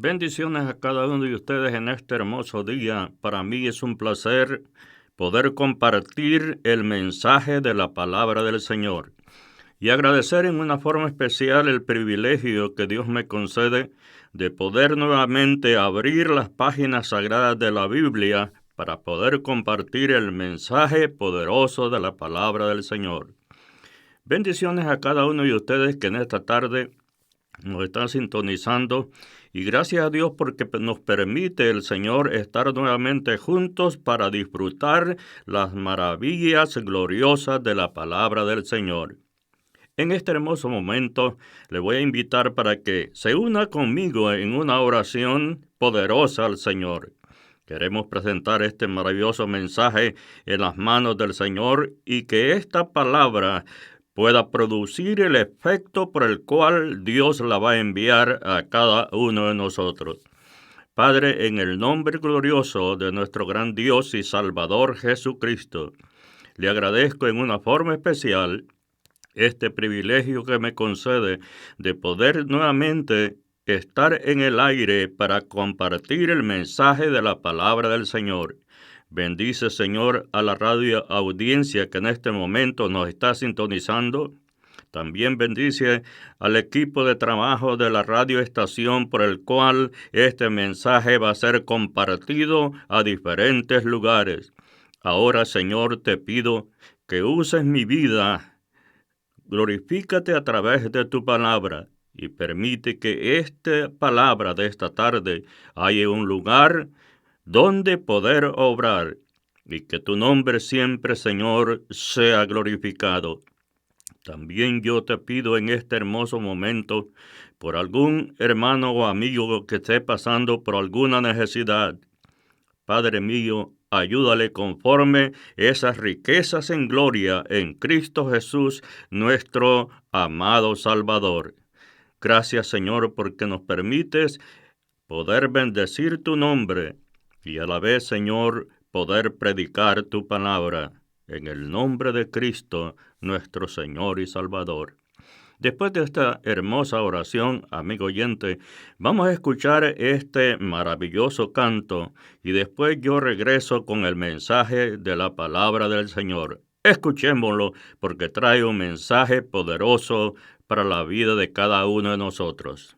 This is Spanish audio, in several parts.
Bendiciones a cada uno de ustedes en este hermoso día. Para mí es un placer poder compartir el mensaje de la palabra del Señor y agradecer en una forma especial el privilegio que Dios me concede de poder nuevamente abrir las páginas sagradas de la Biblia para poder compartir el mensaje poderoso de la palabra del Señor. Bendiciones a cada uno de ustedes que en esta tarde nos están sintonizando y gracias a Dios porque nos permite el Señor estar nuevamente juntos para disfrutar las maravillas gloriosas de la palabra del Señor. En este hermoso momento le voy a invitar para que se una conmigo en una oración poderosa al Señor. Queremos presentar este maravilloso mensaje en las manos del Señor y que esta palabra pueda producir el efecto por el cual Dios la va a enviar a cada uno de nosotros. Padre, en el nombre glorioso de nuestro gran Dios y Salvador Jesucristo, le agradezco en una forma especial este privilegio que me concede de poder nuevamente estar en el aire para compartir el mensaje de la palabra del Señor. Bendice, Señor, a la radio audiencia que en este momento nos está sintonizando. También bendice al equipo de trabajo de la radioestación por el cual este mensaje va a ser compartido a diferentes lugares. Ahora, Señor, te pido que uses mi vida. Glorifícate a través de tu palabra y permite que esta palabra de esta tarde haya un lugar donde poder obrar, y que tu nombre siempre, Señor, sea glorificado. También yo te pido en este hermoso momento, por algún hermano o amigo que esté pasando por alguna necesidad, Padre mío, ayúdale conforme esas riquezas en gloria en Cristo Jesús, nuestro amado Salvador. Gracias, Señor, porque nos permites poder bendecir tu nombre y a la vez, Señor, poder predicar tu palabra en el nombre de Cristo, nuestro Señor y Salvador. Después de esta hermosa oración, amigo oyente, vamos a escuchar este maravilloso canto y después yo regreso con el mensaje de la palabra del Señor. Escuchémoslo porque trae un mensaje poderoso para la vida de cada uno de nosotros.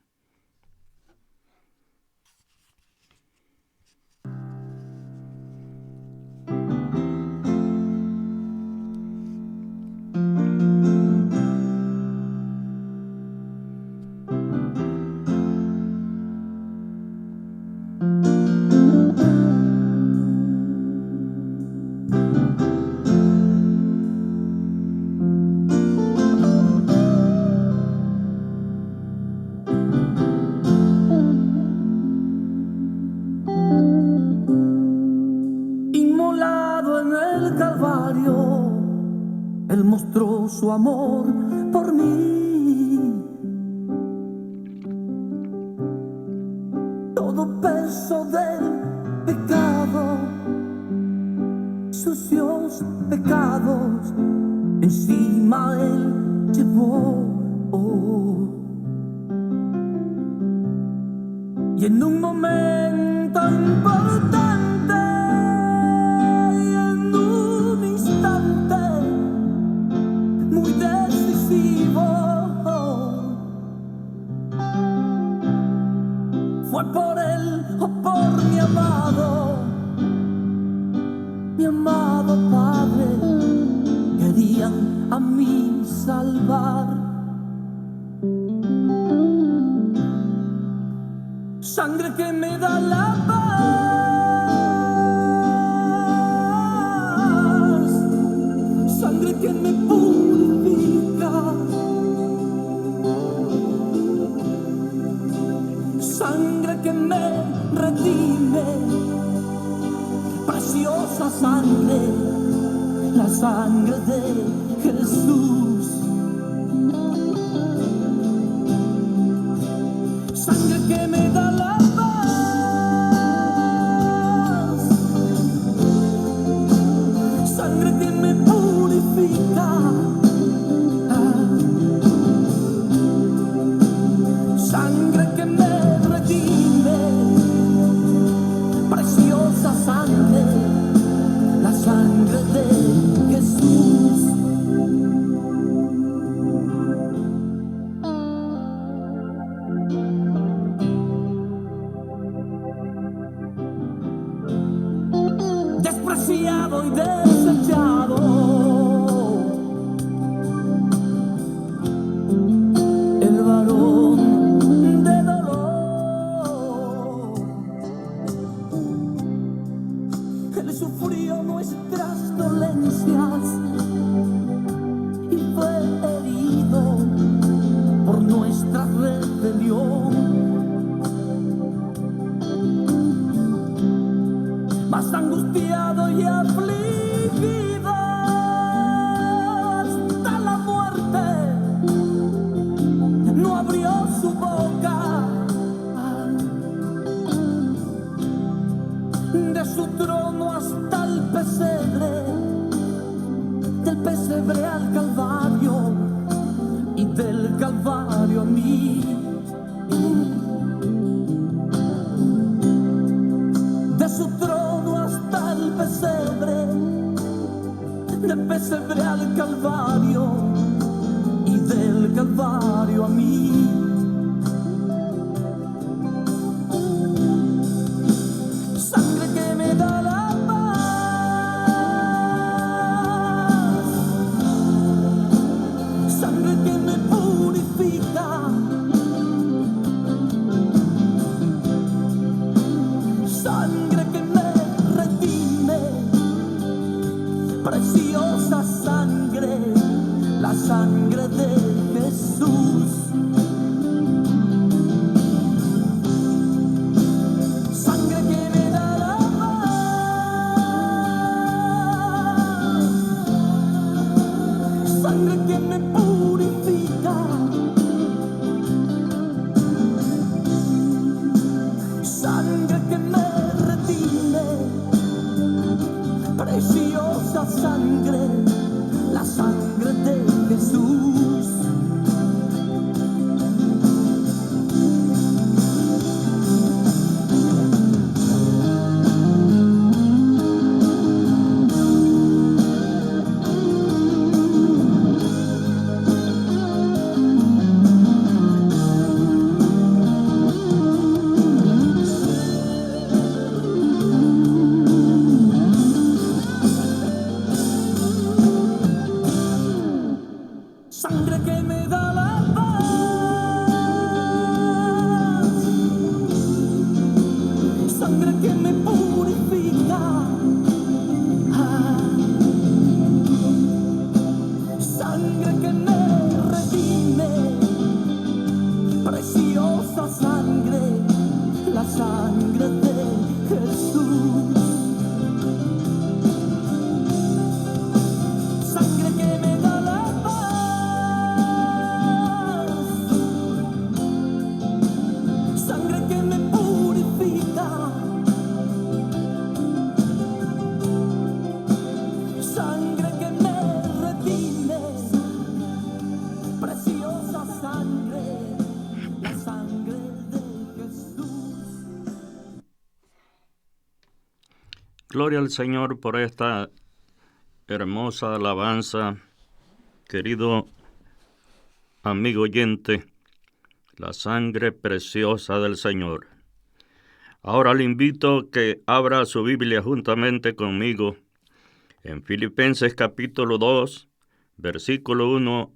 Él mostró su amor por mí. Todo peso del pecado, sucios pecados, encima Él llevó. Y en un momento importante, muy decisivo, fue por él o por mi amado Padre. Querían a mí salvar. Sangre que me da la paz, sangre que me purifica, sangre que me redime, preciosa sangre, la sangre de Jesús. Sangre que me da la paz, sangre que me purifica, sangre que me redime, y desechado. El varón de dolor, él sufrió nuestras dolencias y fue herido por nuestra rebelión. Más angustiado y afligido hasta la muerte, no abrió su boca. De su trono hasta el pesebre, del pesebre al Calvario y del Calvario a mí. De su trono hasta el pesebre, del pesebre al Calvario y del Calvario a mí. Sangre que me da la paz, sangre que me purifica, sangre que me redime, preciosa sangre, la sangre de Jesús. Sangre que me da la paz, sangre que me purifica, sangre que me redime, preciosa sangre, la sangre de Jesús. Sangre que me da la paz, sangre que me purifica, sangre que me redime, preciosa sangre, la sangre de Jesús. Sangre que me da la paz, sangre que me purifica, sangre que me redime, preciosa sangre, la sangre de Jesús. Gloria al Señor por esta hermosa alabanza, querido amigo oyente, la sangre preciosa del Señor. Ahora le invito que abra su Biblia juntamente conmigo en Filipenses capítulo 2, versículo 1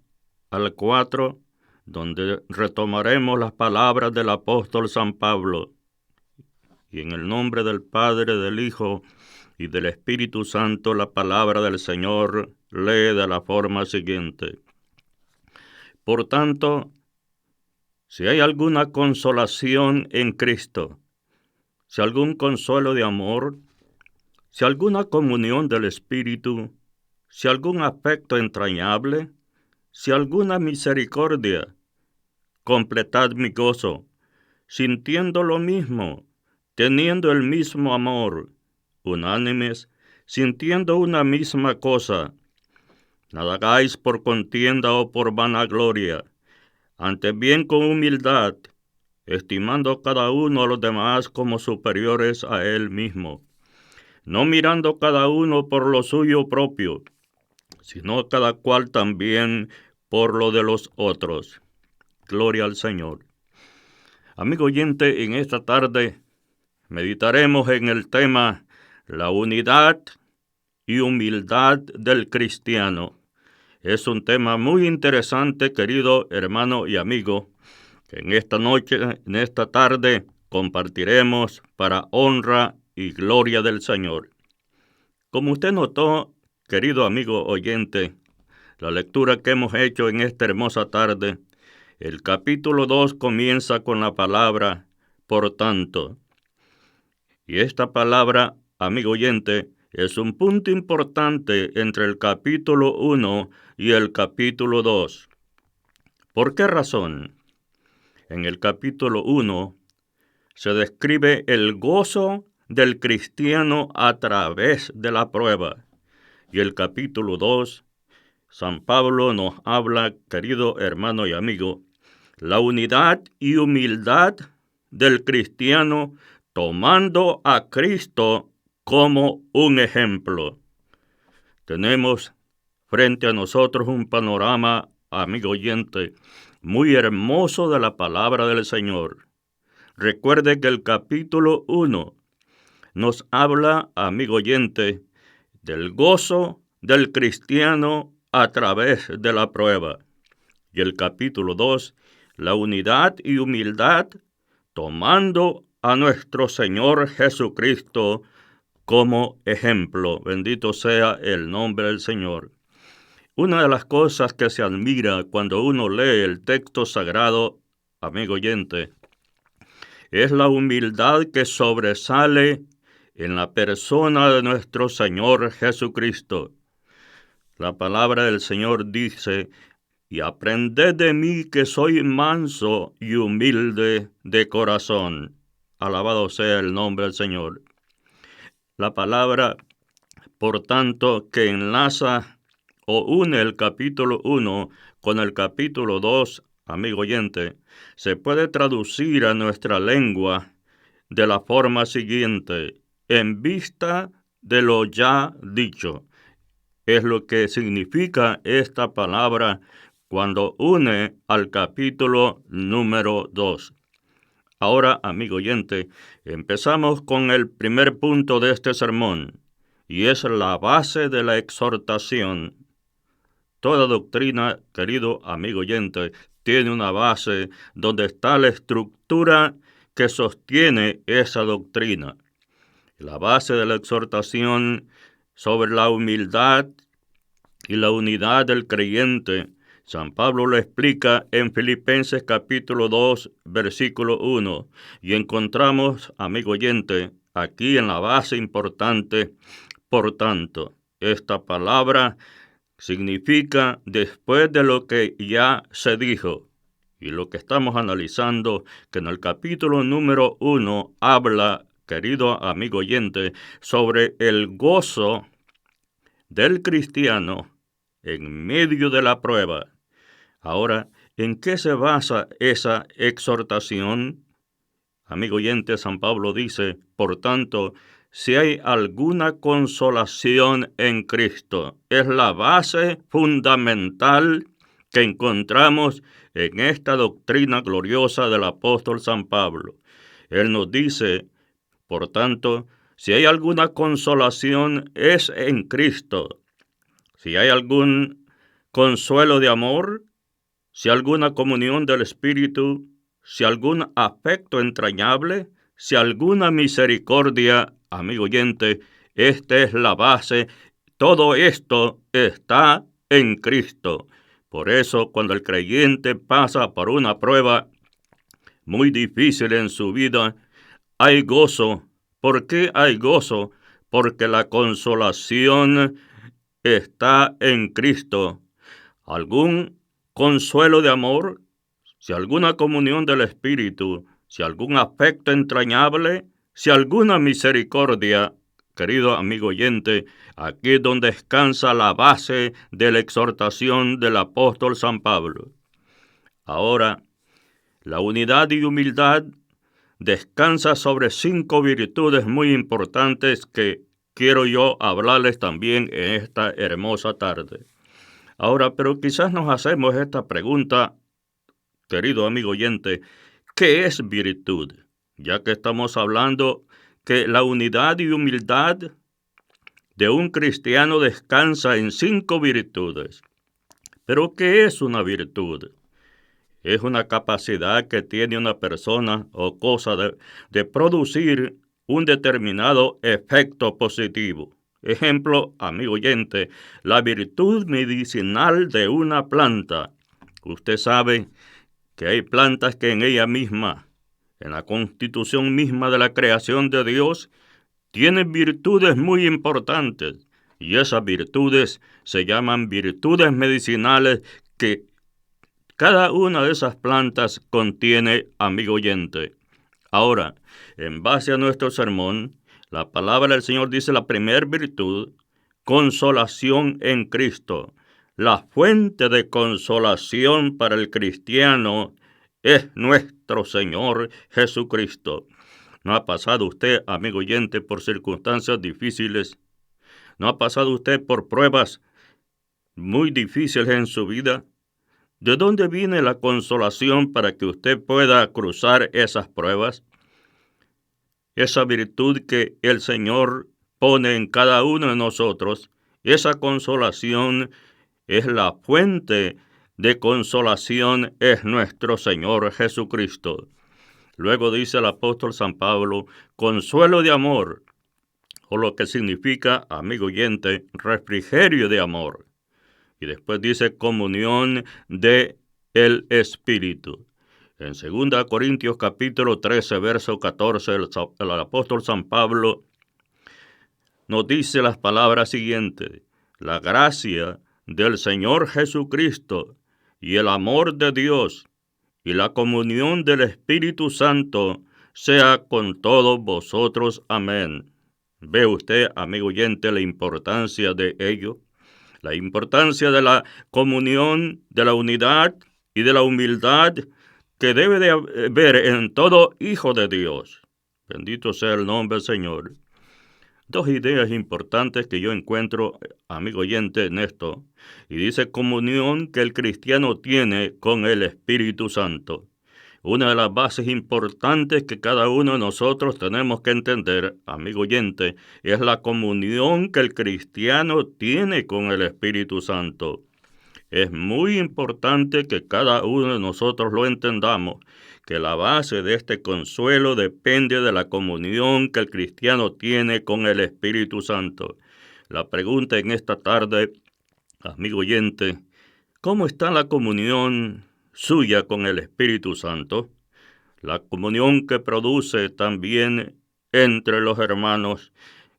al 4, donde retomaremos las palabras del apóstol San Pablo. Y en el nombre del Padre, del Hijo y del Espíritu Santo, la palabra del Señor lee de la forma siguiente. Por tanto, si hay alguna consolación en Cristo, si algún consuelo de amor, si alguna comunión del Espíritu, si algún afecto entrañable, si alguna misericordia, completad mi gozo, sintiendo lo mismo, teniendo el mismo amor, unánimes, sintiendo una misma cosa. Nada hagáis por contienda o por vanagloria, antes bien con humildad, estimando cada uno a los demás como superiores a él mismo, no mirando cada uno por lo suyo propio, sino cada cual también por lo de los otros. Gloria al Señor. Amigo oyente, en esta tarde meditaremos en el tema la unidad y humildad del cristiano. Es un tema muy interesante, querido hermano y amigo, que en esta noche, en esta tarde, compartiremos para honra y gloria del Señor. Como usted notó, querido amigo oyente, la lectura que hemos hecho en esta hermosa tarde, el capítulo 2 comienza con la palabra "por tanto". Y esta palabra, amigo oyente, es un punto importante entre el capítulo 1 y el capítulo 2. ¿Por qué razón? En el capítulo 1 se describe el gozo del cristiano a través de la prueba. Y el capítulo 2, San Pablo nos habla, querido hermano y amigo, la unidad y humildad del cristiano tomando a Cristo como un ejemplo. Tenemos frente a nosotros un panorama, amigo oyente, muy hermoso de la palabra del Señor. Recuerde que el capítulo 1 nos habla, amigo oyente, del gozo del cristiano a través de la prueba. Y el capítulo 2, la unidad y humildad tomando a nuestro Señor Jesucristo como ejemplo. Bendito sea el nombre del Señor. Una de las cosas que se admira cuando uno lee el texto sagrado, amigo oyente, es la humildad que sobresale en la persona de nuestro Señor Jesucristo. La palabra del Señor dice: y aprended de mí que soy manso y humilde de corazón. Alabado sea el nombre del Señor. La palabra, por tanto, que enlaza o une el capítulo 1 con el capítulo 2, amigo oyente, se puede traducir a nuestra lengua de la forma siguiente: en vista de lo ya dicho. Es lo que significa esta palabra cuando une al capítulo número 2. Ahora, amigo oyente, empezamos con el primer punto de este sermón, y es la base de la exhortación. Toda doctrina, querido amigo oyente, tiene una base donde está la estructura que sostiene esa doctrina. La base de la exhortación sobre la humildad y la unidad del creyente, San Pablo lo explica en Filipenses capítulo 2, versículo 1, y encontramos, amigo oyente, aquí en la base importante, por tanto. Esta palabra significa después de lo que ya se dijo. Y lo que estamos analizando, que en el capítulo número 1 habla, querido amigo oyente, sobre el gozo del cristiano en medio de la prueba. Ahora, ¿en qué se basa esa exhortación? Amigo oyente, San Pablo dice: por tanto, si hay alguna consolación en Cristo, es la base fundamental que encontramos en esta doctrina gloriosa del apóstol San Pablo. Él nos dice, por tanto, si hay alguna consolación, es en Cristo. Si hay algún consuelo de amor, si alguna comunión del Espíritu, si algún afecto entrañable, si alguna misericordia, amigo oyente, esta es la base. Todo esto está en Cristo. Por eso, cuando el creyente pasa por una prueba muy difícil en su vida, hay gozo. ¿Por qué hay gozo? Porque la consolación está en Cristo. Algún consuelo de amor, si alguna comunión del Espíritu, si algún afecto entrañable, si alguna misericordia, querido amigo oyente, aquí es donde descansa la base de la exhortación del apóstol San Pablo. Ahora, la unidad y humildad descansa sobre 5 virtudes muy importantes que quiero yo hablarles también en esta hermosa tarde. Ahora, pero quizás nos hacemos esta pregunta, querido amigo oyente: ¿qué es virtud? Ya que estamos hablando que la unidad y humildad de un cristiano descansa en 5 virtudes. ¿Pero qué es una virtud? Es una capacidad que tiene una persona o cosa de producir un determinado efecto positivo. Ejemplo, amigo oyente, la virtud medicinal de una planta. Usted sabe que hay plantas que en ella misma, en la constitución misma de la creación de Dios, tienen virtudes muy importantes. Y esas virtudes se llaman virtudes medicinales que cada una de esas plantas contiene, amigo oyente. Ahora, en base a nuestro sermón, la palabra del Señor dice la primera virtud, consolación en Cristo. La fuente de consolación para el cristiano es nuestro Señor Jesucristo. ¿No ha pasado usted, amigo oyente, por circunstancias difíciles? ¿No ha pasado usted por pruebas muy difíciles en su vida? ¿De dónde viene la consolación para que usted pueda cruzar esas pruebas? Esa virtud que el Señor pone en cada uno de nosotros, esa consolación es la fuente de consolación, es nuestro Señor Jesucristo. Luego dice el apóstol San Pablo, consuelo de amor, o lo que significa, amigo oyente, refrigerio de amor. Y después dice comunión de el Espíritu. En 2 Corintios capítulo 13, verso 14, el apóstol San Pablo nos dice las palabras siguientes. La gracia del Señor Jesucristo y el amor de Dios y la comunión del Espíritu Santo sea con todos vosotros. Amén. ¿Ve usted, amigo oyente, la importancia de ello? La importancia de la comunión, de la unidad y de la humildad que debe de haber en todo hijo de Dios. Bendito sea el nombre del Señor. 2 ideas importantes que yo encuentro, amigo oyente, en esto. Y dice comunión que el cristiano tiene con el Espíritu Santo. Una de las bases importantes que cada uno de nosotros tenemos que entender, amigo oyente, es la comunión que el cristiano tiene con el Espíritu Santo. Es muy importante que cada uno de nosotros lo entendamos, que la base de este consuelo depende de la comunión que el cristiano tiene con el Espíritu Santo. La pregunta en esta tarde, amigo oyente, ¿cómo está la comunión suya con el Espíritu Santo? La comunión que produce también entre los hermanos,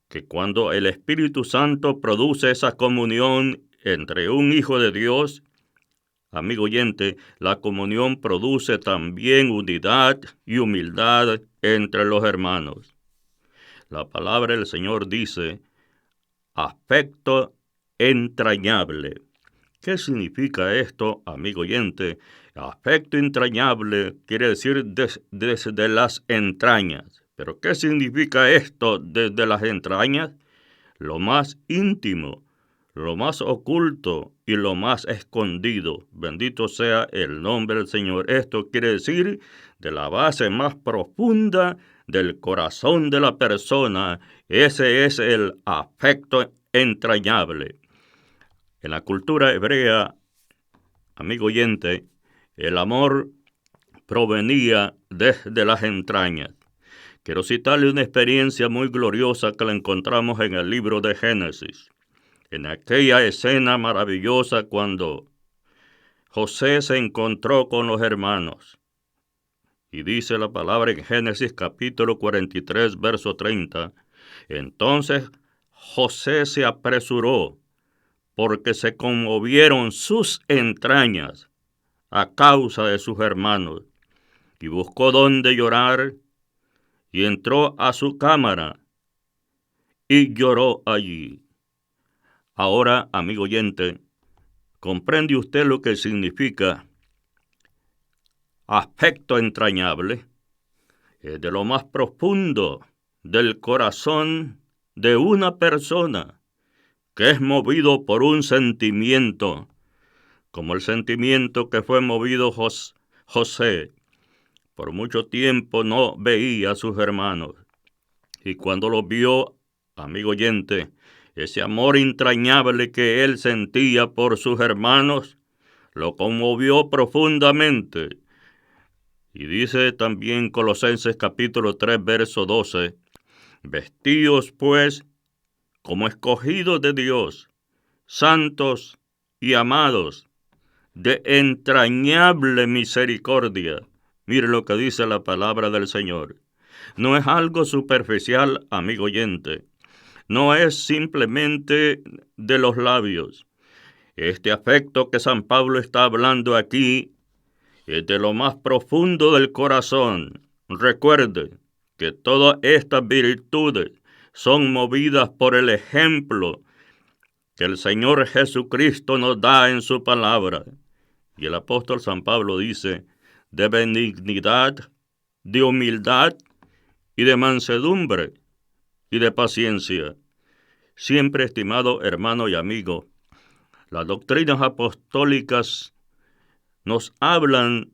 que cuando el Espíritu Santo produce esa comunión entre un hijo de Dios, amigo oyente, la comunión produce también unidad y humildad entre los hermanos. La palabra del Señor dice, afecto entrañable. ¿Qué significa esto, amigo oyente? Afecto entrañable quiere decir desde las entrañas. ¿Pero qué significa esto desde las entrañas? Lo más íntimo, lo más oculto y lo más escondido. Bendito sea el nombre del Señor. Esto quiere decir de la base más profunda del corazón de la persona. Ese es el afecto entrañable. En la cultura hebrea, amigo oyente, el amor provenía desde las entrañas. Quiero citarle una experiencia muy gloriosa que la encontramos en el libro de Génesis. En aquella escena maravillosa cuando José se encontró con los hermanos. Y dice la palabra en Génesis capítulo 43, verso 30. Entonces José se apresuró, porque se conmovieron sus entrañas a causa de sus hermanos, y buscó dónde llorar, y entró a su cámara, y lloró allí. Ahora, amigo oyente, ¿comprende usted lo que significa afecto entrañable? Es de lo más profundo del corazón de una persona, que es movido por un sentimiento, como el sentimiento que fue movido José. Por mucho tiempo no veía a sus hermanos, y cuando los vio, amigo oyente, ese amor entrañable que él sentía por sus hermanos, lo conmovió profundamente. Y dice también Colosenses capítulo 3, verso 12, vestíos pues como escogidos de Dios, santos y amados, de entrañable misericordia. Mire lo que dice la palabra del Señor. No es algo superficial, amigo oyente. No es simplemente de los labios. Este afecto que San Pablo está hablando aquí es de lo más profundo del corazón. Recuerde que todas estas virtudes son movidas por el ejemplo que el Señor Jesucristo nos da en su palabra. Y el apóstol San Pablo dice, de benignidad, de humildad y de mansedumbre y de paciencia. Siempre, estimado hermano y amigo, las doctrinas apostólicas nos hablan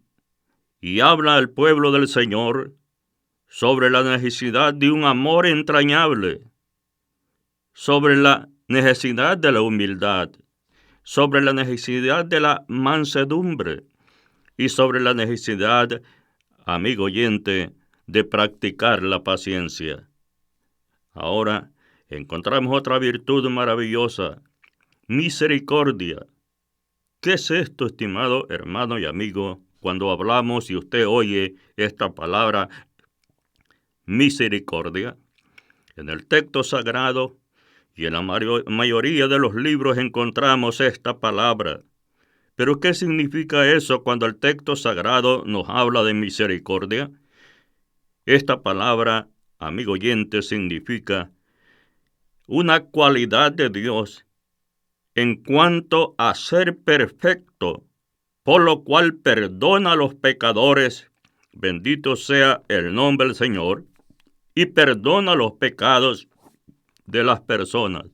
y habla al pueblo del Señor sobre la necesidad de un amor entrañable, sobre la necesidad de la humildad, sobre la necesidad de la mansedumbre y sobre la necesidad, amigo oyente, de practicar la paciencia. Ahora encontramos otra virtud maravillosa, misericordia. ¿Qué es esto, estimado hermano y amigo, cuando hablamos y usted oye esta palabra, misericordia? En el texto sagrado y en la mayoría de los libros encontramos esta palabra. ¿Pero qué significa eso cuando el texto sagrado nos habla de misericordia? Esta palabra, amigo oyente, significa una cualidad de Dios en cuanto a ser perfecto, por lo cual perdona a los pecadores, bendito sea el nombre del Señor, y perdona los pecados de las personas.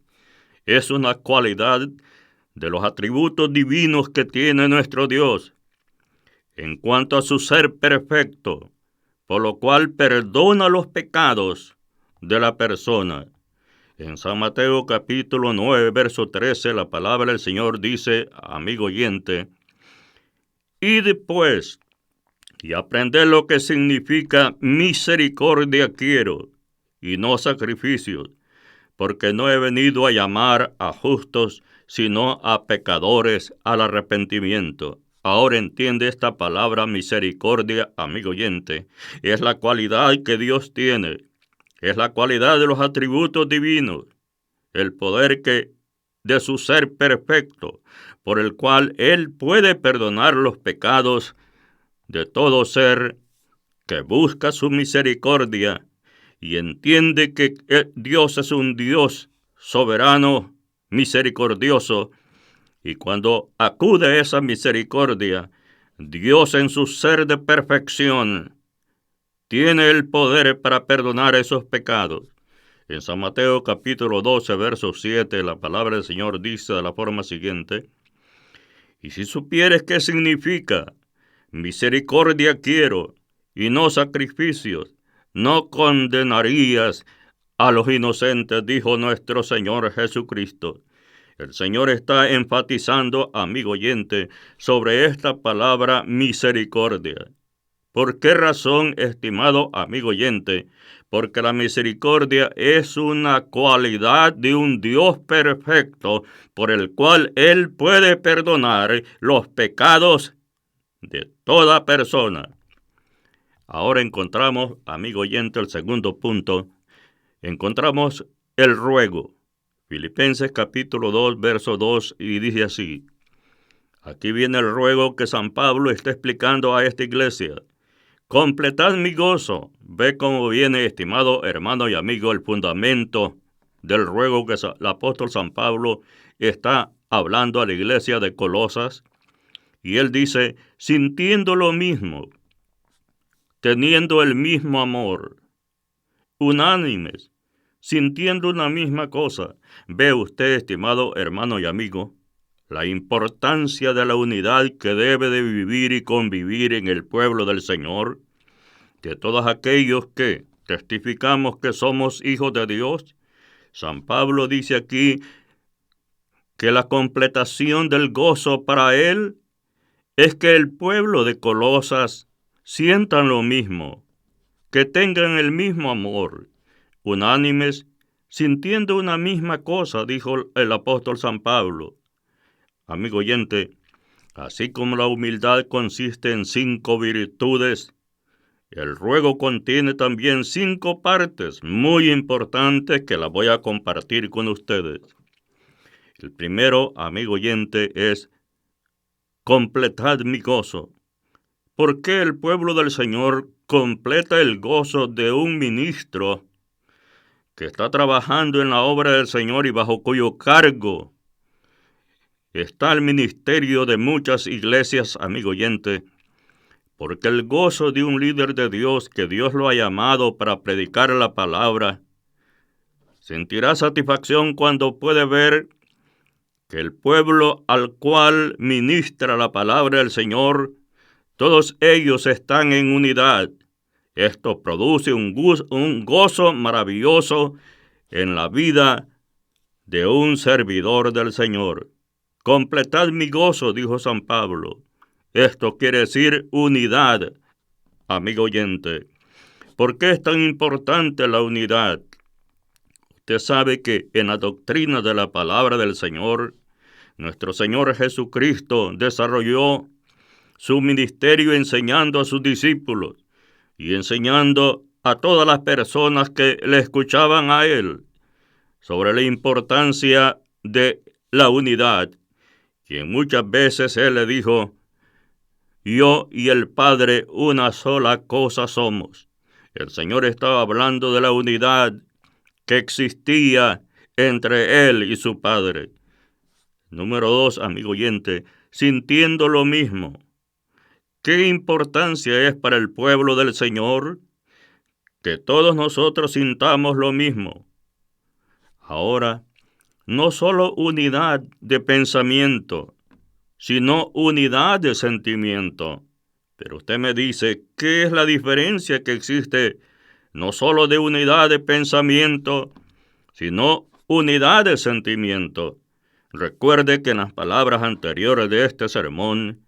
Es una cualidad de los atributos divinos que tiene nuestro Dios, en cuanto a su ser perfecto, por lo cual perdona los pecados de la persona. En San Mateo capítulo 9, verso 13, la palabra del Señor dice, amigo oyente, y después, y aprender lo que significa misericordia quiero, y no sacrificios, porque no he venido a llamar a justos, sino a pecadores al arrepentimiento. Ahora entiende esta palabra misericordia, amigo oyente. Es la cualidad que Dios tiene. Es la cualidad de los atributos divinos. El poder que de su ser perfecto, por el cual Él puede perdonar los pecados de todo ser que busca su misericordia y entiende que Dios es un Dios soberano, misericordioso, y cuando acude a esa misericordia, Dios en su ser de perfección tiene el poder para perdonar esos pecados. En San Mateo capítulo 12, verso 7, la palabra del Señor dice de la forma siguiente, y si supieres qué significa, misericordia quiero, y no sacrificios, no condenarías a los inocentes, dijo nuestro Señor Jesucristo. El Señor está enfatizando, amigo oyente, sobre esta palabra misericordia. ¿Por qué razón, estimado amigo oyente? Porque la misericordia es una cualidad de un Dios perfecto, por el cual Él puede perdonar los pecados de toda persona. Ahora encontramos, amigo oyente, el segundo punto. Encontramos el ruego. Filipenses capítulo 2, verso 2, y dice así. Aquí viene el ruego que San Pablo está explicando a esta iglesia. Completad mi gozo. Ve cómo viene, estimado hermano y amigo, el fundamento del ruego que el apóstol San Pablo está hablando a la iglesia de Colosas. Y él dice, sintiendo lo mismo, teniendo el mismo amor, unánimes, sintiendo una misma cosa. Ve usted, estimado hermano y amigo, la importancia de la unidad que debe de vivir y convivir en el pueblo del Señor, de todos aquellos que testificamos que somos hijos de Dios, San Pablo dice aquí que la completación del gozo para él es que el pueblo de Colosas sientan lo mismo, que tengan el mismo amor, unánimes, sintiendo una misma cosa, dijo el apóstol San Pablo. Amigo oyente, así como la humildad consiste en 5 virtudes, el ruego contiene también 5 partes muy importantes que las voy a compartir con ustedes. El primero, amigo oyente, es completad mi gozo. ¿Por qué el pueblo del Señor completa el gozo de un ministro que está trabajando en la obra del Señor y bajo cuyo cargo está el ministerio de muchas iglesias, amigo oyente? Porque el gozo de un líder de Dios que Dios lo ha llamado para predicar la palabra, sentirá satisfacción cuando puede ver que el pueblo al cual ministra la palabra del Señor, todos ellos están en unidad. Esto produce un gozo maravilloso en la vida de un servidor del Señor. Completad mi gozo, dijo San Pablo. Esto quiere decir unidad, amigo oyente. ¿Por qué es tan importante la unidad? Usted sabe que en la doctrina de la palabra del Señor, nuestro Señor Jesucristo desarrolló su ministerio enseñando a sus discípulos y enseñando a todas las personas que le escuchaban a Él sobre la importancia de la unidad. Y muchas veces Él le dijo, yo y el Padre una sola cosa somos. El Señor estaba hablando de la unidad que existía entre Él y su Padre. Número 2, amigo oyente, sintiendo lo mismo. ¿Qué importancia es para el pueblo del Señor que todos nosotros sintamos lo mismo? Ahora, no solo unidad de pensamiento, sino unidad de sentimiento. Pero usted me dice, ¿qué es la diferencia que existe no solo de unidad de pensamiento, sino unidad de sentimiento? Recuerde que en las palabras anteriores de este sermón,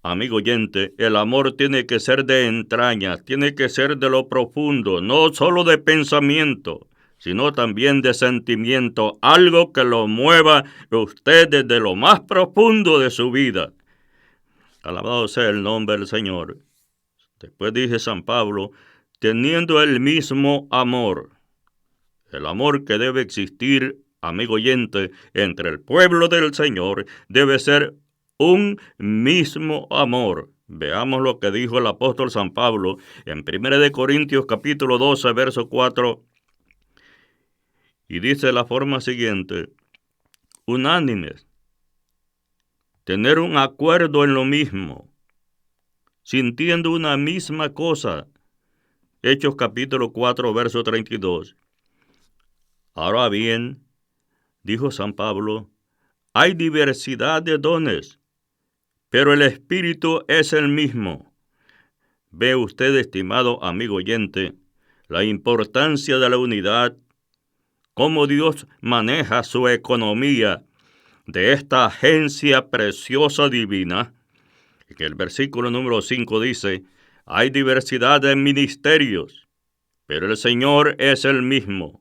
amigo oyente, el amor tiene que ser de entrañas, tiene que ser de lo profundo, no solo de pensamiento, sino también de sentimiento, algo que lo mueva usted desde lo más profundo de su vida. Alabado sea el nombre del Señor. Después dice San Pablo, teniendo el mismo amor, el amor que debe existir, amigo oyente, entre el pueblo del Señor, debe ser un mismo amor. Veamos lo que dijo el apóstol San Pablo en 1 Corintios capítulo 12, verso 4, y dice de la forma siguiente, unánimes, tener un acuerdo en lo mismo, sintiendo una misma cosa. Hechos capítulo 4, verso 32. Ahora bien, dijo San Pablo, hay diversidad de dones, pero el Espíritu es el mismo. Ve usted, estimado amigo oyente, la importancia de la unidad, cómo Dios maneja su economía de esta agencia preciosa divina, que el versículo número 5 dice, hay diversidad de ministerios, pero el Señor es el mismo.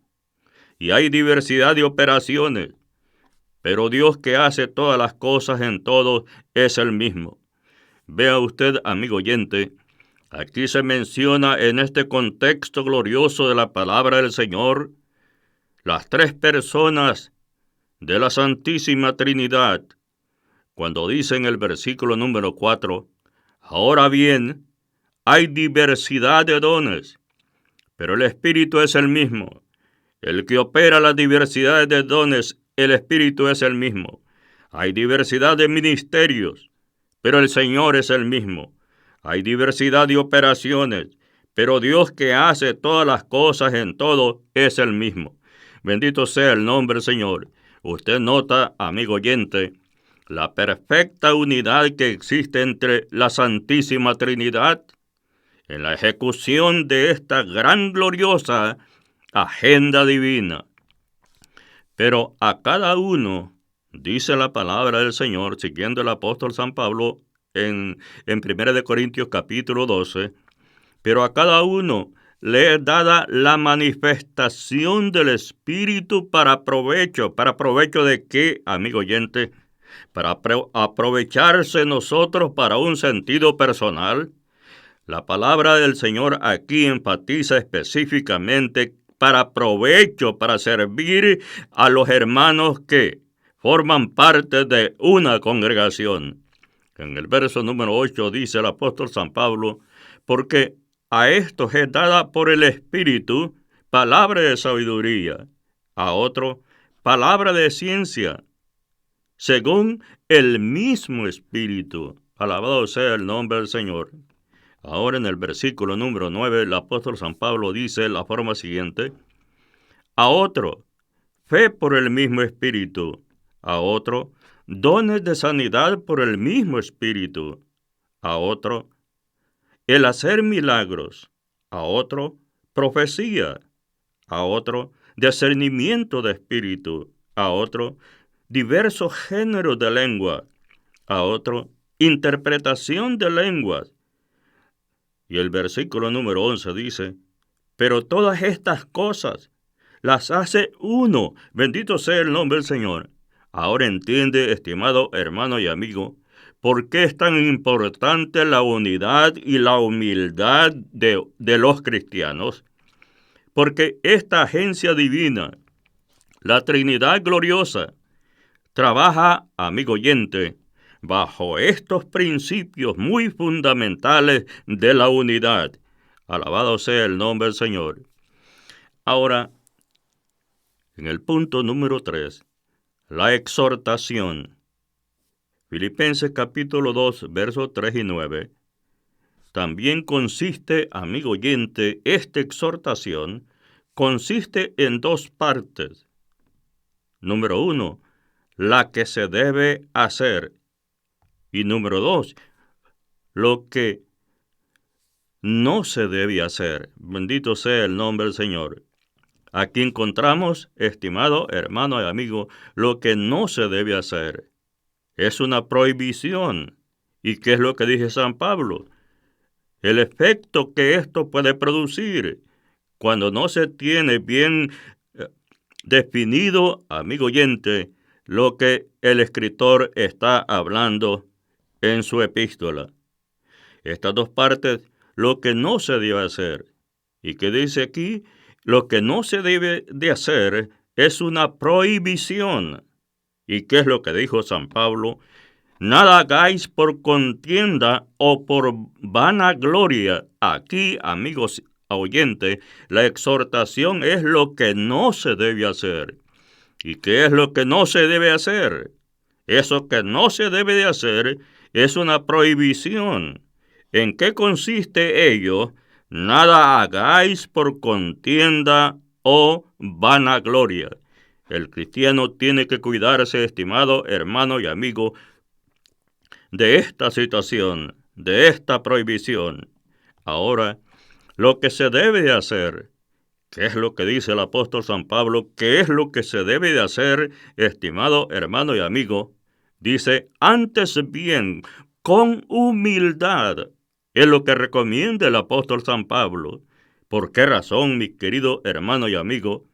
Y hay diversidad de operaciones, pero Dios que hace todas las cosas en todos es el mismo. Vea usted, amigo oyente, aquí se menciona en este contexto glorioso de la palabra del Señor, las 3 personas de la Santísima Trinidad, cuando dice en el versículo número 4, ahora bien, hay diversidad de dones, pero el Espíritu es el mismo. El que opera las diversidades de dones, el Espíritu es el mismo. Hay diversidad de ministerios, pero el Señor es el mismo. Hay diversidad de operaciones, pero Dios que hace todas las cosas en todo es el mismo. Bendito sea el nombre del Señor. Usted nota, amigo oyente, la perfecta unidad que existe entre la Santísima Trinidad en la ejecución de esta gran gloriosa agenda divina. Pero a cada uno, dice la palabra del Señor, siguiendo el apóstol San Pablo en 1 Corintios capítulo 12, pero a cada uno le es dada la manifestación del Espíritu para provecho. ¿Para provecho de qué, amigo oyente? Para aprovecharse nosotros para un sentido personal. La palabra del Señor aquí enfatiza específicamente para provecho, para servir a los hermanos que forman parte de una congregación. En el verso número 8 dice el apóstol San Pablo, porque a estos es dada por el Espíritu palabra de sabiduría, a otro palabra de ciencia, según el mismo Espíritu. Alabado sea el nombre del Señor. Ahora en el versículo número 9, el apóstol San Pablo dice de la forma siguiente, a otro, fe por el mismo Espíritu, a otro, dones de sanidad por el mismo Espíritu, a otro, el hacer milagros, a otro, profecía, a otro, discernimiento de espíritu, a otro, diversos géneros de lengua, a otro, interpretación de lenguas. Y el versículo número 11 dice, pero todas estas cosas las hace uno, bendito sea el nombre del Señor. Ahora entiende, estimado hermano y amigo, por qué es tan importante la unidad y la humildad de los cristianos. Porque esta agencia divina, la Trinidad gloriosa, trabaja, amigo oyente, bajo estos principios muy fundamentales de la unidad. Alabado sea el nombre del Señor. Ahora, en el punto número 3, la exhortación. Filipenses capítulo 2, versos 3 y 9. También consiste, amigo oyente, esta exhortación consiste en dos partes. Número 1, la que se debe hacer. Y número 2, lo que no se debe hacer. Bendito sea el nombre del Señor. Aquí encontramos, estimado hermano y amigo, lo que no se debe hacer. Es una prohibición. ¿Y qué es lo que dice San Pablo? El efecto que esto puede producir cuando no se tiene bien definido, amigo oyente, lo que el escritor está hablando en su epístola. Estas dos partes, lo que no se debe hacer. ¿Y qué dice aquí? Lo que no se debe de hacer es una prohibición. ¿Y qué es lo que dijo San Pablo? Nada hagáis por contienda o por vanagloria. Aquí, amigos oyentes, la exhortación es lo que no se debe hacer. ¿Y qué es lo que no se debe hacer? Eso que no se debe de hacer es una prohibición. ¿En qué consiste ello? Nada hagáis por contienda o vanagloria. El cristiano tiene que cuidarse, estimado hermano y amigo, de esta situación, de esta prohibición. Ahora, lo que se debe de hacer, ¿qué es lo que dice el apóstol San Pablo? ¿Qué es lo que se debe de hacer, estimado hermano y amigo? Dice, antes bien, con humildad. Es lo que recomienda el apóstol San Pablo. ¿Por qué razón, mi querido hermano y amigo?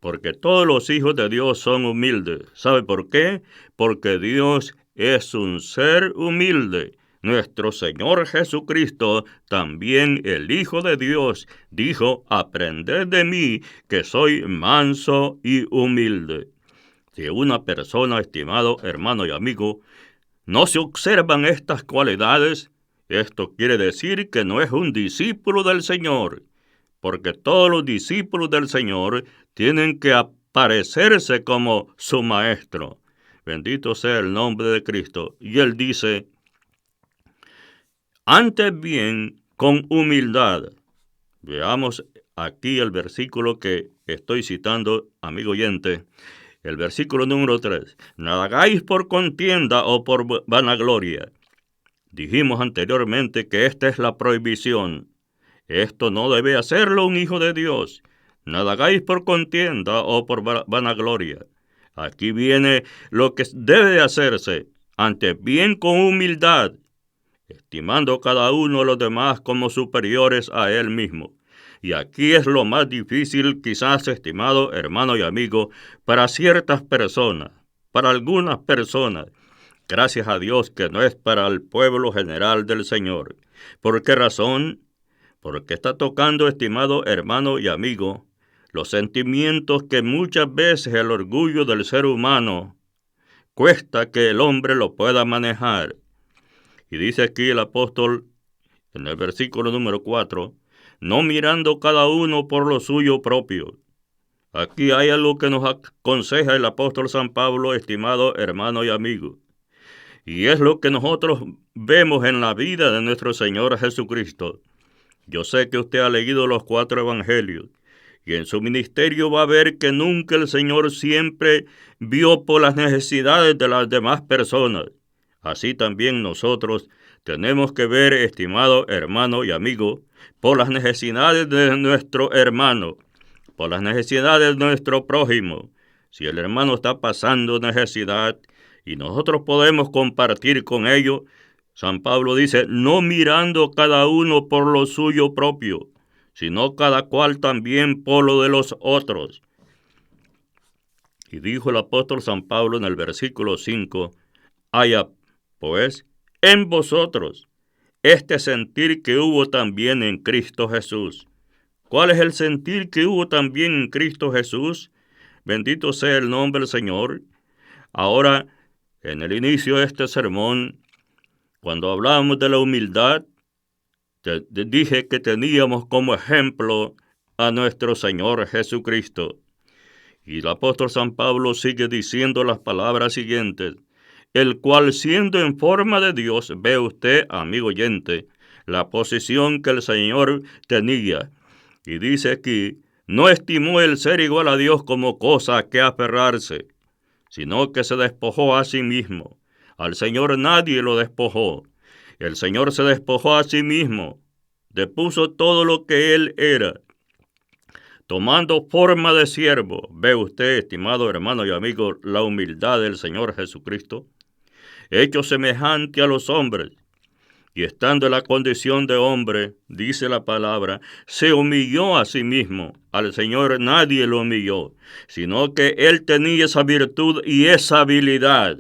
Porque todos los hijos de Dios son humildes. ¿Sabe por qué? Porque Dios es un ser humilde. Nuestro Señor Jesucristo, también el Hijo de Dios, dijo, aprended de mí, que soy manso y humilde. Si una persona, estimado hermano y amigo, no se observan estas cualidades, esto quiere decir que no es un discípulo del Señor, porque todos los discípulos del Señor tienen que aparecerse como su maestro. Bendito sea el nombre de Cristo. Y él dice, antes bien, con humildad. Veamos aquí el versículo que estoy citando, amigo oyente. El versículo número 3. Nada hagáis por contienda o por vanagloria. Dijimos anteriormente que esta es la prohibición. Esto no debe hacerlo un hijo de Dios. Nada hagáis por contienda o por vanagloria. Aquí viene lo que debe de hacerse, antes bien con humildad, estimando cada uno a los demás como superiores a él mismo. Y aquí es lo más difícil, quizás, estimado hermano y amigo, para ciertas personas, para algunas personas. Gracias a Dios que no es para el pueblo general del Señor. ¿Por qué razón? Porque está tocando, estimado hermano y amigo, los sentimientos que muchas veces el orgullo del ser humano cuesta que el hombre lo pueda manejar. Y dice aquí el apóstol en el versículo número 4, no mirando cada uno por lo suyo propio. Aquí hay algo que nos aconseja el apóstol San Pablo, estimado hermano y amigo. Y es lo que nosotros vemos en la vida de nuestro Señor Jesucristo. Yo sé que usted ha leído los 4 evangelios, y en su ministerio va a ver que nunca el Señor siempre vio por las necesidades de las demás personas. Así también nosotros tenemos que ver, estimado hermano y amigo, por las necesidades de nuestro hermano, por las necesidades de nuestro prójimo. Si el hermano está pasando necesidad y nosotros podemos compartir con ellos, San Pablo dice, no mirando cada uno por lo suyo propio, sino cada cual también por lo de los otros. Y dijo el apóstol San Pablo en el versículo 5, haya pues en vosotros este sentir que hubo también en Cristo Jesús. ¿Cuál es el sentir que hubo también en Cristo Jesús? Bendito sea el nombre del Señor. Ahora, en el inicio de este sermón, cuando hablábamos de la humildad, te dije que teníamos como ejemplo a nuestro Señor Jesucristo. Y el apóstol San Pablo sigue diciendo las palabras siguientes, el cual siendo en forma de Dios, ve usted, amigo oyente, la posición que el Señor tenía. Y dice aquí, no estimó el ser igual a Dios como cosa a que aferrarse, sino que se despojó a sí mismo. Al Señor nadie lo despojó. El Señor se despojó a sí mismo, depuso todo lo que Él era, tomando forma de siervo. Ve usted, estimado hermano y amigo, la humildad del Señor Jesucristo, hecho semejante a los hombres, y estando en la condición de hombre, dice la palabra, se humilló a sí mismo. Al Señor nadie lo humilló, sino que Él tenía esa virtud y esa habilidad.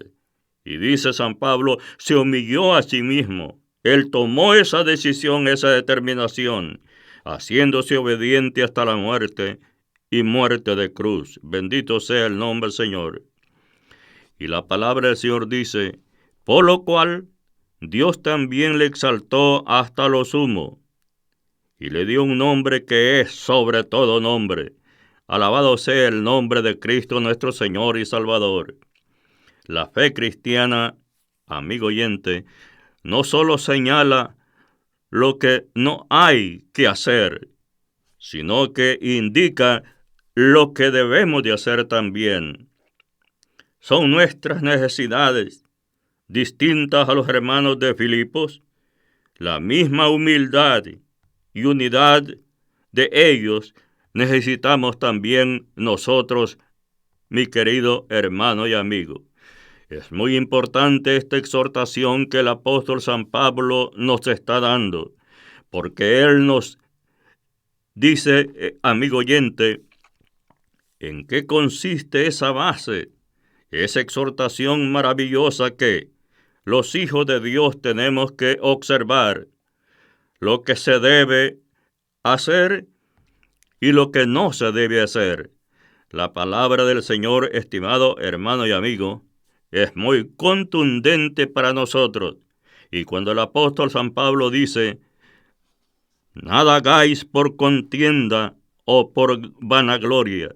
Y dice San Pablo, se humilló a sí mismo. Él tomó esa decisión, esa determinación, haciéndose obediente hasta la muerte y muerte de cruz. Bendito sea el nombre del Señor. Y la palabra del Señor dice, por lo cual Dios también le exaltó hasta lo sumo, y le dio un nombre que es sobre todo nombre. Alabado sea el nombre de Cristo nuestro Señor y Salvador. La fe cristiana, amigo oyente, no solo señala lo que no hay que hacer, sino que indica lo que debemos de hacer también. Son nuestras necesidades, distintas a los hermanos de Filipos, la misma humildad y unidad de ellos necesitamos también nosotros, mi querido hermano y amigo. Es muy importante esta exhortación que el apóstol San Pablo nos está dando, porque él nos dice, amigo oyente, en qué consiste esa base, esa exhortación maravillosa que los hijos de Dios tenemos que observar, lo que se debe hacer y lo que no se debe hacer. La palabra del Señor, estimado hermano y amigo, es muy contundente para nosotros. Y cuando el apóstol San Pablo dice, nada hagáis por contienda o por vanagloria,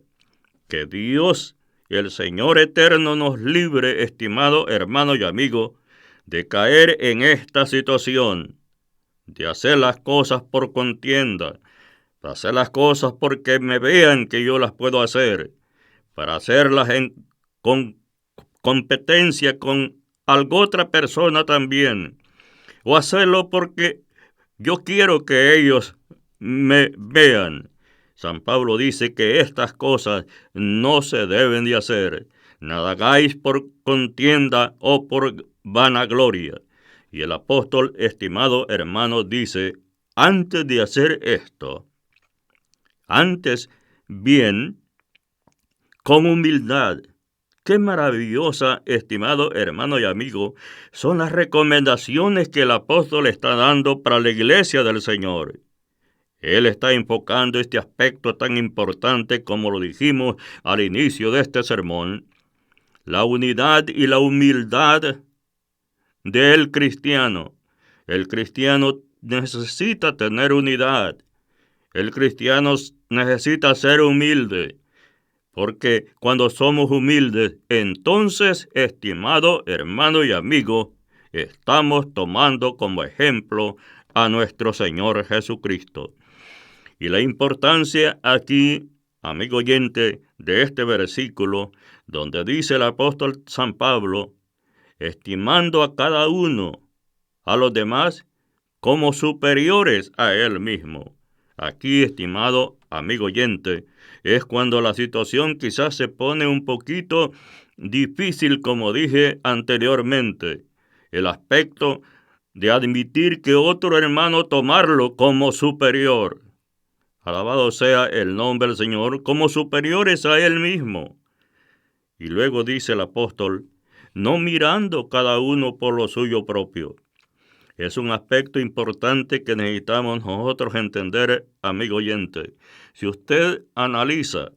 que Dios, el Señor eterno, nos libre, estimado hermano y amigo, de caer en esta situación, de hacer las cosas por contienda, para hacer las cosas porque me vean que yo las puedo hacer, para hacerlas con competencia con alguna otra persona también, o hacerlo porque yo quiero que ellos me vean. San Pablo dice que estas cosas no se deben de hacer. Nada hagáis por contienda o por vanagloria. Y el apóstol, estimado hermano, dice, antes de hacer esto, antes bien, con humildad. Qué maravillosa, estimado hermano y amigo, son las recomendaciones que el apóstol está dando para la iglesia del Señor. Él está enfocando este aspecto tan importante como lo dijimos al inicio de este sermón, la unidad y la humildad del cristiano. El cristiano necesita tener unidad. El cristiano necesita ser humilde. Porque cuando somos humildes, entonces, estimado hermano y amigo, estamos tomando como ejemplo a nuestro Señor Jesucristo. Y la importancia aquí, amigo oyente, de este versículo, donde dice el apóstol San Pablo, estimando a cada uno, a los demás, como superiores a él mismo. Aquí, estimado amigo oyente, es cuando la situación quizás se pone un poquito difícil, como dije anteriormente. El aspecto de admitir que otro hermano tomarlo como superior. Alabado sea el nombre del Señor, como superiores a él mismo. Y luego dice el apóstol, no mirando cada uno por lo suyo propio. Es un aspecto importante que necesitamos nosotros entender, amigo oyente. Si usted analiza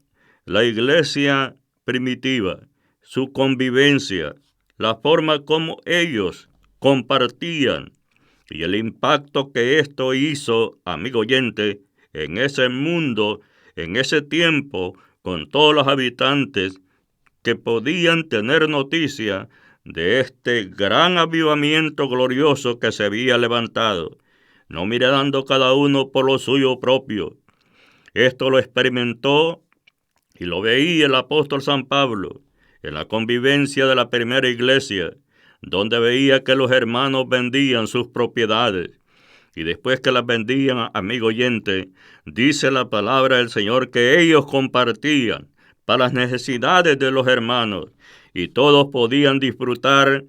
la iglesia primitiva, su convivencia, la forma como ellos compartían y el impacto que esto hizo, amigo oyente, en ese mundo, en ese tiempo, con todos los habitantes que podían tener noticia de este gran avivamiento glorioso que se había levantado, no mirando cada uno por lo suyo propio. Esto lo experimentó y lo veía el apóstol San Pablo en la convivencia de la primera iglesia, donde veía que los hermanos vendían sus propiedades. Y después que las vendían, amigo oyente, dice la palabra del Señor que ellos compartían para las necesidades de los hermanos, y todos podían disfrutar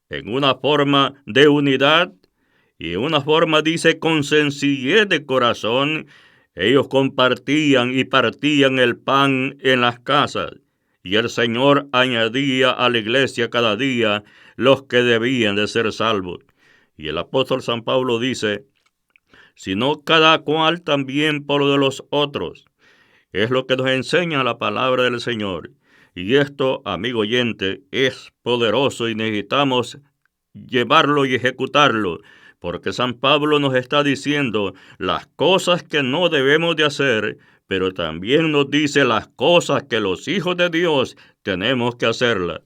en una forma de unidad y en una forma, dice, con sencillez de corazón. Ellos compartían y partían el pan en las casas, y el Señor añadía a la iglesia cada día los que debían de ser salvos. Y el apóstol San Pablo dice, sino cada cual también por lo de los otros. Es lo que nos enseña la palabra del Señor. Y esto, amigo oyente, es poderoso y necesitamos llevarlo y ejecutarlo, porque San Pablo nos está diciendo las cosas que no debemos de hacer, pero también nos dice las cosas que los hijos de Dios tenemos que hacerlas.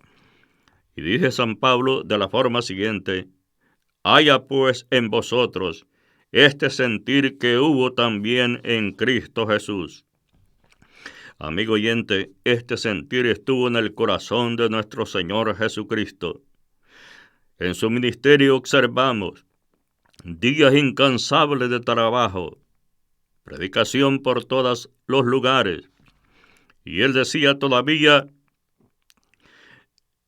Y dice San Pablo de la forma siguiente, haya pues en vosotros este sentir que hubo también en Cristo Jesús. Amigo oyente, este sentir estuvo en el corazón de nuestro Señor Jesucristo. En su ministerio observamos días incansables de trabajo, predicación por todos los lugares. Y él decía todavía,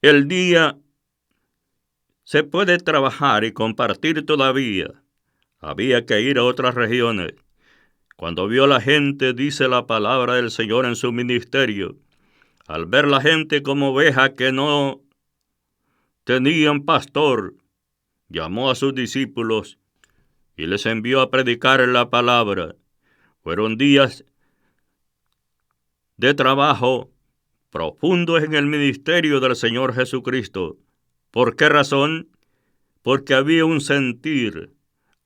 el día se puede trabajar y compartir todavía. Había que ir a otras regiones. Cuando vio a la gente, dice la palabra del Señor en su ministerio, al ver la gente como ovejas que no tenían pastor, llamó a sus discípulos y les envió a predicar la palabra. Fueron días de trabajo profundos en el ministerio del Señor Jesucristo. ¿Por qué razón? Porque había un sentir,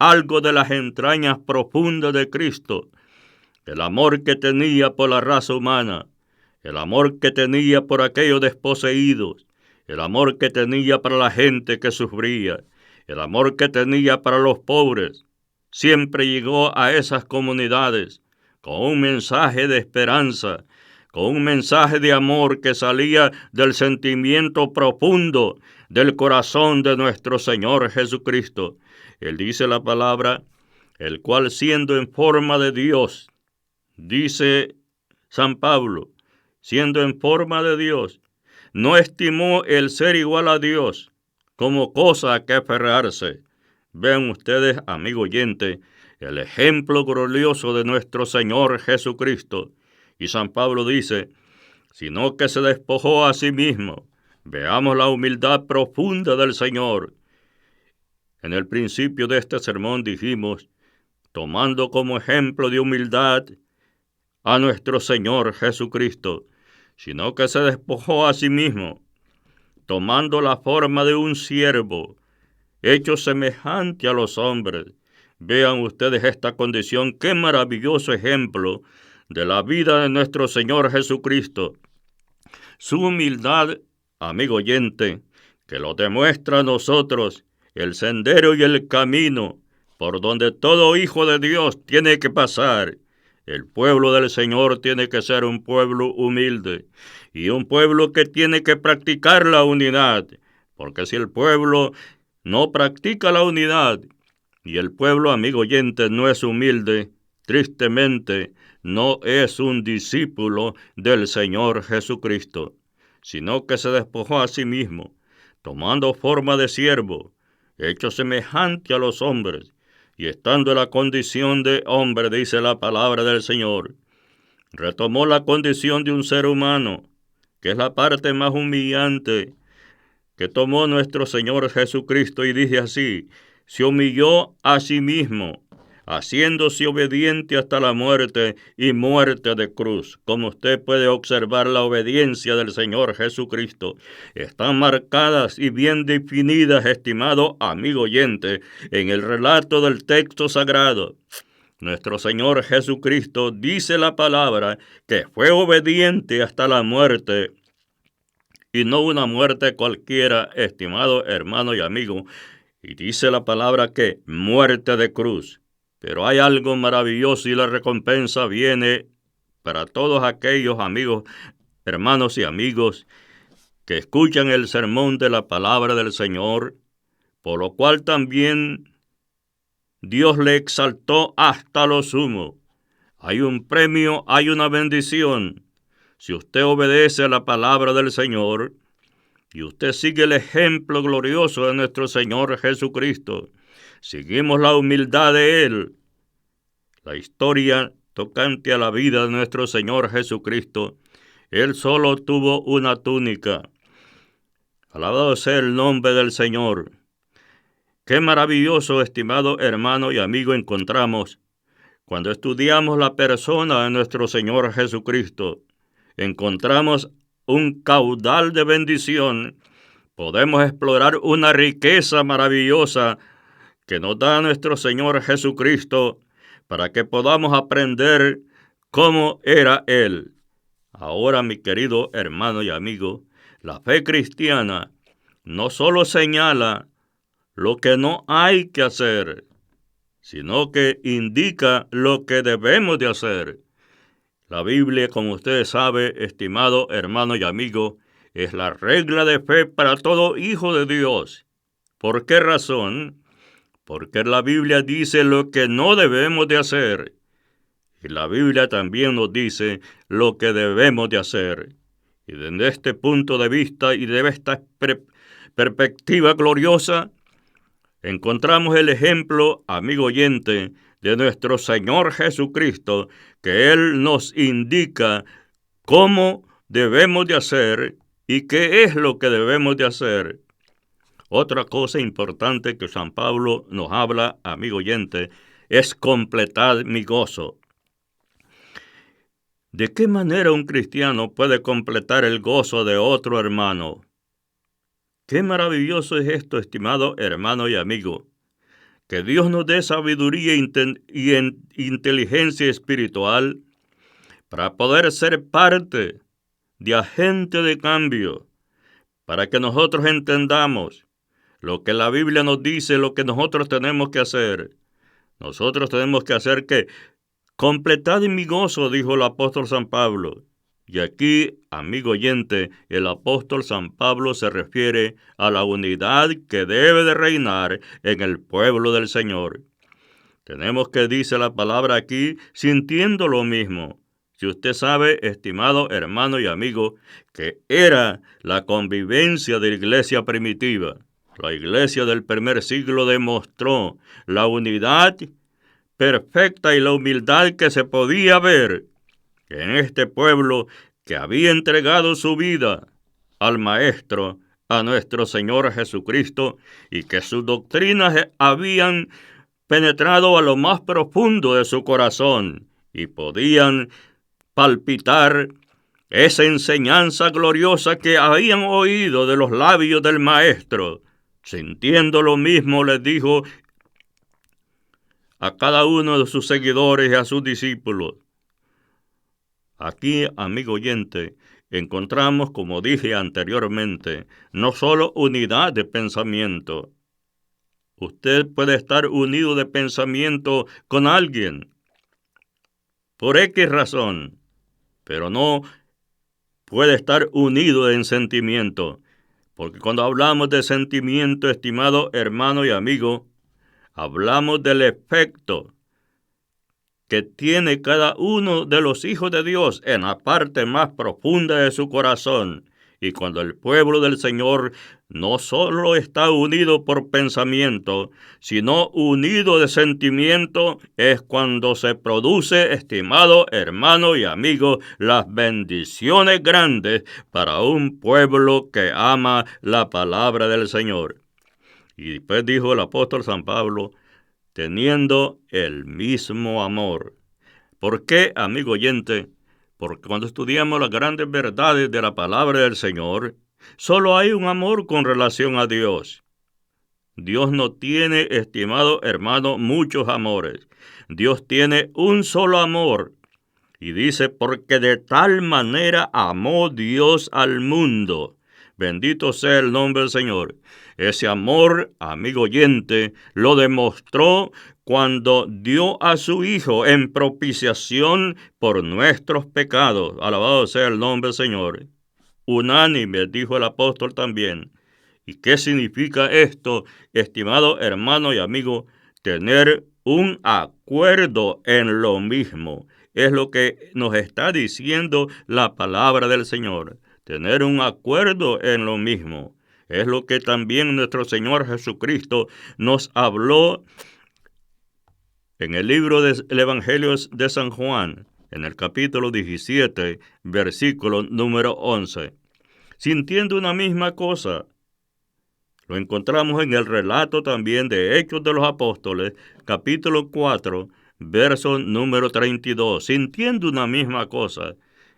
algo de las entrañas profundas de Cristo, el amor que tenía por la raza humana, el amor que tenía por aquellos desposeídos, el amor que tenía para la gente que sufría, el amor que tenía para los pobres. Siempre llegó a esas comunidades con un mensaje de esperanza, con un mensaje de amor que salía del sentimiento profundo del corazón de nuestro Señor Jesucristo. Él dice la palabra, el cual siendo en forma de Dios, dice San Pablo, siendo en forma de Dios, no estimó el ser igual a Dios como cosa a que aferrarse. Vean ustedes, amigo oyente, el ejemplo glorioso de nuestro Señor Jesucristo. Y San Pablo dice, sino que se despojó a sí mismo. Veamos la humildad profunda del Señor. En el principio de este sermón dijimos, tomando como ejemplo de humildad a nuestro Señor Jesucristo, sino que se despojó a sí mismo, tomando la forma de un siervo, hecho semejante a los hombres. Vean ustedes esta condición, qué maravilloso ejemplo de la vida de nuestro Señor Jesucristo. Su humildad, amigo oyente, que lo demuestra a nosotros el sendero y el camino por donde todo hijo de Dios tiene que pasar. El pueblo del Señor tiene que ser un pueblo humilde y un pueblo que tiene que practicar la unidad, porque si el pueblo no practica la unidad y el pueblo, amigo oyente, no es humilde, tristemente no es un discípulo del Señor Jesucristo, sino que se despojó a sí mismo, tomando forma de siervo, hecho semejante a los hombres, y estando en la condición de hombre, dice la palabra del Señor, retomó la condición de un ser humano, que es la parte más humillante que tomó nuestro Señor Jesucristo, y dice así, se humilló a sí mismo, haciéndose obediente hasta la muerte y muerte de cruz. Como usted puede observar, la obediencia del Señor Jesucristo están marcadas y bien definidas, estimado amigo oyente, en el relato del texto sagrado. Nuestro Señor Jesucristo dice la palabra que fue obediente hasta la muerte, y no una muerte cualquiera, estimado hermano y amigo. Y dice la palabra que muerte de cruz. Pero hay algo maravilloso y la recompensa viene para todos aquellos amigos, hermanos y amigos que escuchan el sermón de la palabra del Señor, por lo cual también Dios le exaltó hasta lo sumo. Hay un premio, hay una bendición. Si usted obedece a la palabra del Señor y usted sigue el ejemplo glorioso de nuestro Señor Jesucristo, seguimos la humildad de Él, la historia tocante a la vida de nuestro Señor Jesucristo, Él solo tuvo una túnica. Alabado sea el nombre del Señor. Qué maravilloso, estimado hermano y amigo, encontramos cuando estudiamos la persona de nuestro Señor Jesucristo. Encontramos un caudal de bendición. Podemos explorar una riqueza maravillosa que nos da nuestro Señor Jesucristo para que podamos aprender cómo era Él. Ahora, mi querido hermano y amigo, la fe cristiana no solo señala lo que no hay que hacer, sino que indica lo que debemos de hacer. La Biblia, como ustedes saben, estimado hermano y amigo, es la regla de fe para todo hijo de Dios. ¿Por qué razón? Porque la Biblia dice lo que no debemos de hacer. Y la Biblia también nos dice lo que debemos de hacer. Y desde este punto de vista y de esta perspectiva gloriosa, encontramos el ejemplo, amigo oyente, de nuestro Señor Jesucristo, que Él nos indica cómo debemos de hacer y qué es lo que debemos de hacer. Otra cosa importante que San Pablo nos habla, amigo oyente, es completar mi gozo. ¿De qué manera un cristiano puede completar el gozo de otro hermano? Qué maravilloso es esto, estimado hermano y amigo. Que Dios nos dé sabiduría y inteligencia espiritual para poder ser parte de agente de cambio, para que nosotros entendamos lo que la Biblia nos dice, lo que nosotros tenemos que hacer. Nosotros tenemos que hacer que completad mi gozo, dijo el apóstol San Pablo. Y aquí, amigo oyente, el apóstol San Pablo se refiere a la unidad que debe de reinar en el pueblo del Señor. Tenemos que, dice la palabra aquí, sintiendo lo mismo, Si usted sabe, estimado hermano y amigo, que era la convivencia de la iglesia primitiva. La iglesia del primer siglo demostró la unidad perfecta y la humildad que se podía ver en este pueblo que había entregado su vida al Maestro, a nuestro Señor Jesucristo, y que sus doctrinas habían penetrado a lo más profundo de su corazón y podían palpitar esa enseñanza gloriosa que habían oído de los labios del Maestro. Sintiendo lo mismo, les dijo a cada uno de sus seguidores y a sus discípulos. Aquí, amigo oyente, encontramos, como dije anteriormente, no solo unidad de pensamiento. Usted puede estar unido de pensamiento con alguien, por X razón, pero no puede estar unido en sentimiento, porque cuando hablamos de sentimiento, estimado hermano y amigo, hablamos del efecto que tiene cada uno de los hijos de Dios en la parte más profunda de su corazón. Y cuando el pueblo del Señor no solo está unido por pensamiento, sino unido de sentimiento, es cuando se produce, estimado hermano y amigo, las bendiciones grandes para un pueblo que ama la palabra del Señor. Y después dijo el apóstol San Pablo, teniendo el mismo amor. ¿Por qué, amigo oyente? Porque cuando estudiamos las grandes verdades de la palabra del Señor, solo hay un amor con relación a Dios. Dios no tiene, estimado hermano, muchos amores. Dios tiene un solo amor. Y dice, porque de tal manera amó Dios al mundo. Bendito sea el nombre del Señor. Ese amor, amigo oyente, lo demostró cuando dio a su Hijo en propiciación por nuestros pecados. Alabado sea el nombre del Señor. Unánime, dijo el apóstol también. ¿Y qué significa esto, estimado hermano y amigo? Tener un acuerdo en lo mismo. Es lo que nos está diciendo la palabra del Señor. Tener un acuerdo en lo mismo. Es lo que también nuestro Señor Jesucristo nos habló en el libro del Evangelio de San Juan, en el capítulo 17, versículo número 11. Sintiendo una misma cosa. Lo encontramos en el relato también de Hechos de los Apóstoles, capítulo 4, verso número 32. Sintiendo una misma cosa.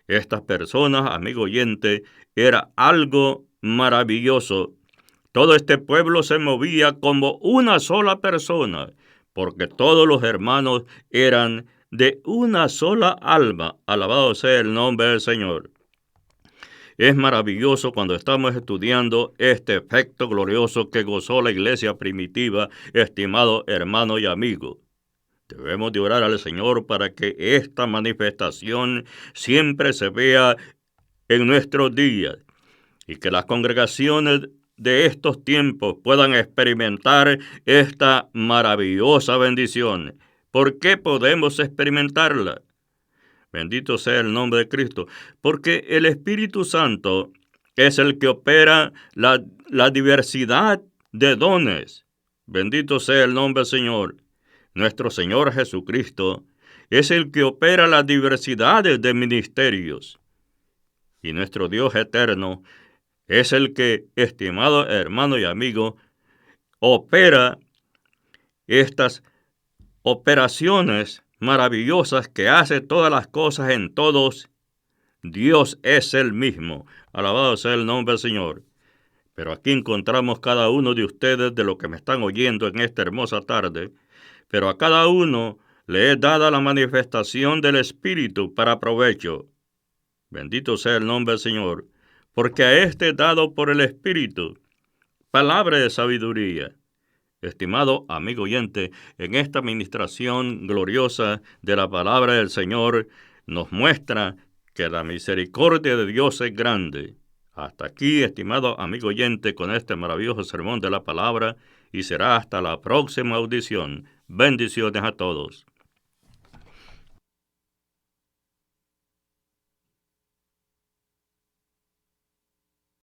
Estas personas, amigo oyente, era algo maravilloso. Todo este pueblo se movía como una sola persona, porque todos los hermanos eran de una sola alma. Alabado sea el nombre del Señor. Es maravilloso cuando estamos estudiando este efecto glorioso que gozó la iglesia primitiva, estimado hermano y amigo. Debemos de orar al Señor para que esta manifestación siempre se vea en nuestros días y que las congregaciones de estos tiempos puedan experimentar esta maravillosa bendición. ¿Por qué podemos experimentarla? Bendito sea el nombre de Cristo, porque el Espíritu Santo es el que opera la diversidad de dones. Bendito sea el nombre del Señor. Nuestro Señor Jesucristo es el que opera las diversidades de ministerios. Y nuestro Dios eterno es el que, estimado hermano y amigo, opera estas operaciones maravillosas que hace todas las cosas en todos. Dios es el mismo. Alabado sea el nombre del Señor. Pero aquí encontramos cada uno de ustedes de los que me están oyendo en esta hermosa tarde. Pero a cada uno le es dada la manifestación del Espíritu para provecho. Bendito sea el nombre del Señor. Porque a este es dado por el Espíritu palabra de sabiduría. Estimado amigo oyente, en esta ministración gloriosa de la palabra del Señor nos muestra que la misericordia de Dios es grande. Hasta aquí, estimado amigo oyente, con este maravilloso sermón de la palabra, y será hasta la próxima audición. Bendiciones a todos.